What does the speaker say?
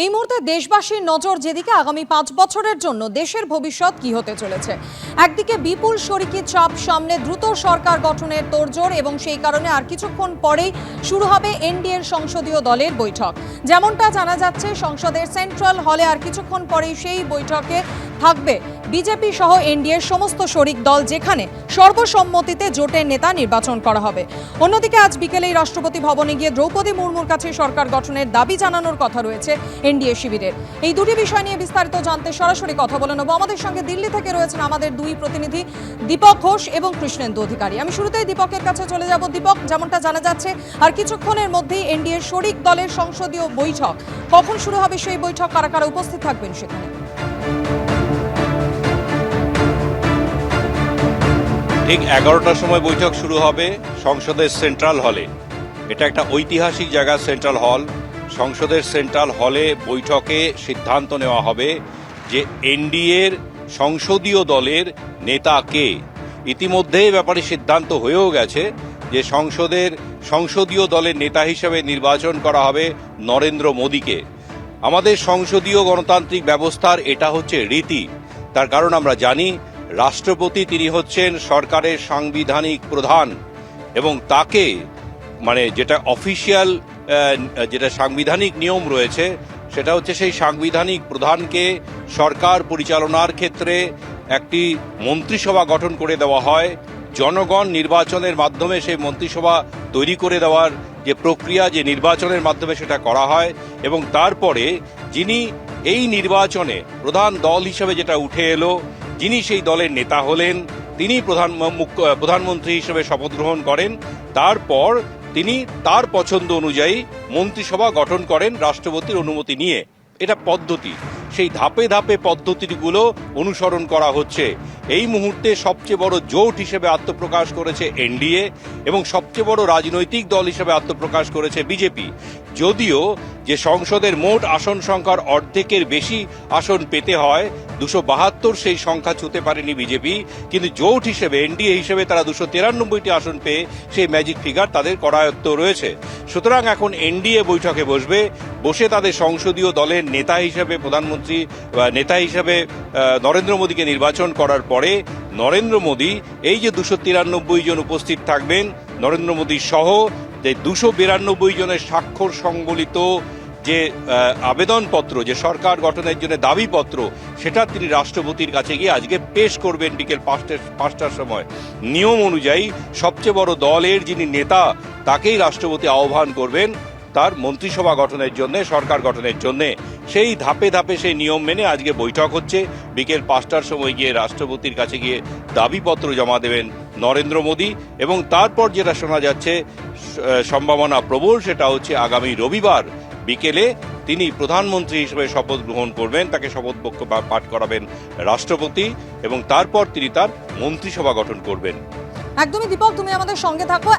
এই মুহূর্তে দেশবাসীর নজর যেদিকে আগামী 5 বছরের জন্য দেশের ভবিষ্যৎ কি হতে চলেছে। একদিকে বিপুল শরিকি চাপ সামনে দ্রুত সরকার গঠনের তোড়জোড় এবং সেই কারণে আর কিছুক্ষণ পরেই শুরু হবে এনডিএর সংসদীয় দলের বৈঠক। যেমনটা জানা যাচ্ছে সংসদের সেন্ট্রাল হলে আর কিছুক্ষণ পরেই সেই বৈঠকে থাকবে বিজেপি সহ এনডিএর সমস্ত শরিক দল, যেখানে সর্বসম্মতিতে জোটের নেতা নির্বাচন করা হবে। অন্যদিকে আজ বিকেলেই রাষ্ট্রপতি ভবনে গিয়ে দ্রৌপদী মুর্মুর কাছে সরকার গঠনের দাবি জানানোর কথা রয়েছে এনডিএ শিবিরের। এই দুটি বিষয় নিয়ে বিস্তারিত জানতে সরাসরি কথা বলে নেব। আমাদের সঙ্গে দিল্লি থেকে রয়েছেন আমাদের দুই প্রতিনিধি দীপক ঘোষ এবং কৃষ্ণেন্দু অধিকারী। আমি শুরুতেই দীপকের কাছে চলে যাব। দীপক, যেমনটা জানা যাচ্ছে আর কিছুক্ষণের মধ্যেই এনডিএর শরিক দলের সংসদীয় বৈঠক, কখন শুরু হবে সেই বৈঠক, কারা কারা উপস্থিত থাকবেন সেখানে? ঠিক 11টার সময় বৈঠক শুরু হবে সংসদের সেন্ট্রাল হলে। এটা একটা ঐতিহাসিক জায়গা, সেন্ট্রাল হল। সংসদের সেন্ট্রাল হলে বৈঠকে সিদ্ধান্ত নেওয়া হবে যে এনডিএর সংসদীয় দলের নেতা কে। ইতিমধ্যে ব্যাপারে সিদ্ধান্ত হয়েও গেছে যে সংসদীয় দলের নেতা হিসেবে নির্বাচন করা হবে নরেন্দ্র মোদীকে। আমাদের সংসদীয় গণতান্ত্রিক ব্যবস্থার এটা হচ্ছে রীতি। তার কারণ আমরা জানি রাষ্ট্রপতি তিনি হচ্ছেন সরকারের সাংবিধানিক প্রধান এবং তাকে যেটা অফিসিয়াল যেটা সাংবিধানিক নিয়ম রয়েছে সেটা হচ্ছে সেই সাংবিধানিক প্রধানকে সরকার পরিচালনার ক্ষেত্রে একটি মন্ত্রিসভা গঠন করে দেওয়া হয়। জনগণ নির্বাচনের মাধ্যমে সেই মন্ত্রিসভা তৈরি করে দেওয়ার যে প্রক্রিয়া, যে নির্বাচনের মাধ্যমে সেটা করা হয় এবং তারপরে যিনি এই নির্বাচনে প্রধান দল হিসেবে যেটা উঠে এলো, যিনি সেই দলের নেতা হলেন, তিনি প্রধানমন্ত্রী হিসেবে শপথ গ্রহণ করেন। তারপর তিনি তার পছন্দ অনুযায়ী মন্ত্রিসভা গঠন করেন রাষ্ট্রপতির অনুমতি নিয়ে। এটা পদ্ধতি, সেই ধাপে ধাপে পদ্ধতিগুলো অনুসরণ করা হচ্ছে। এই মুহূর্তে সবচেয়ে বড় জোট হিসেবে আত্মপ্রকাশ করেছে এনডিএ এবং সবচেয়ে বড় রাজনৈতিক দল হিসেবে আত্মপ্রকাশ করেছে বিজেপি। যদিও যে সংসদের মোট আসন সংখ্যার অর্ধেকের বেশি আসন পেতে হয়, 272 সেই সংখ্যা ছুঁতে পারেনি বিজেপি, কিন্তু জোট হিসেবে এনডিএ হিসেবে তারা 293টি আসন পেয়ে সেই ম্যাজিক ফিগার তাদের করায়ত্ত রয়েছে। সুতরাং এখন এনডিএ বৈঠকে বসে তাদের সংসদীয় দলের নেতা হিসেবে প্রধানমন্ত্রী নেতা হিসেবে নরেন্দ্র মোদীকে নির্বাচন করার পরে নরেন্দ্র মোদী এই যে 293 জন উপস্থিত থাকবেন, নরেন্দ্র মোদী সহ যে 292 জনের স্বাক্ষর সংবলিত যে আবেদনপত্র, যে সরকার গঠনের জন্য দাবিপত্র, সেটা তিনি রাষ্ট্রপতির কাছে গিয়ে আজকে পেশ করবেন বিকেল 5টার সময়। নিয়ম অনুযায়ী সবচেয়ে বড় দলের যিনি নেতা তাকেই রাষ্ট্রপতি আহ্বান করবেন তার মন্ত্রিসভা গঠনের জন্য, সরকার গঠনের জন্য। সেই ধাপে ধাপে সেই নিয়ম মেনে আজকে বৈঠক হচ্ছে। বিকেল 5টার সময় গিয়ে রাষ্ট্রপতির কাছে গিয়ে দাবিপত্র জমা দেবেন নরেন্দ্র মোদী এবং তারপর যেটা শোনা যাচ্ছে সম্ভাবনা প্রবল, সেটা হচ্ছে আগামী রবিবার বিকেলে তিনি প্রধানমন্ত্রী হিসেবে শপথ গ্রহণ করবেন, তাকে শপথ বাক্য পাঠ করাবেন রাষ্ট্রপতি এবং তারপর তিনি তার মন্ত্রিসভা গঠন করবেন। একদমই দীপক, তুমি আমাদের সঙ্গে থাকো।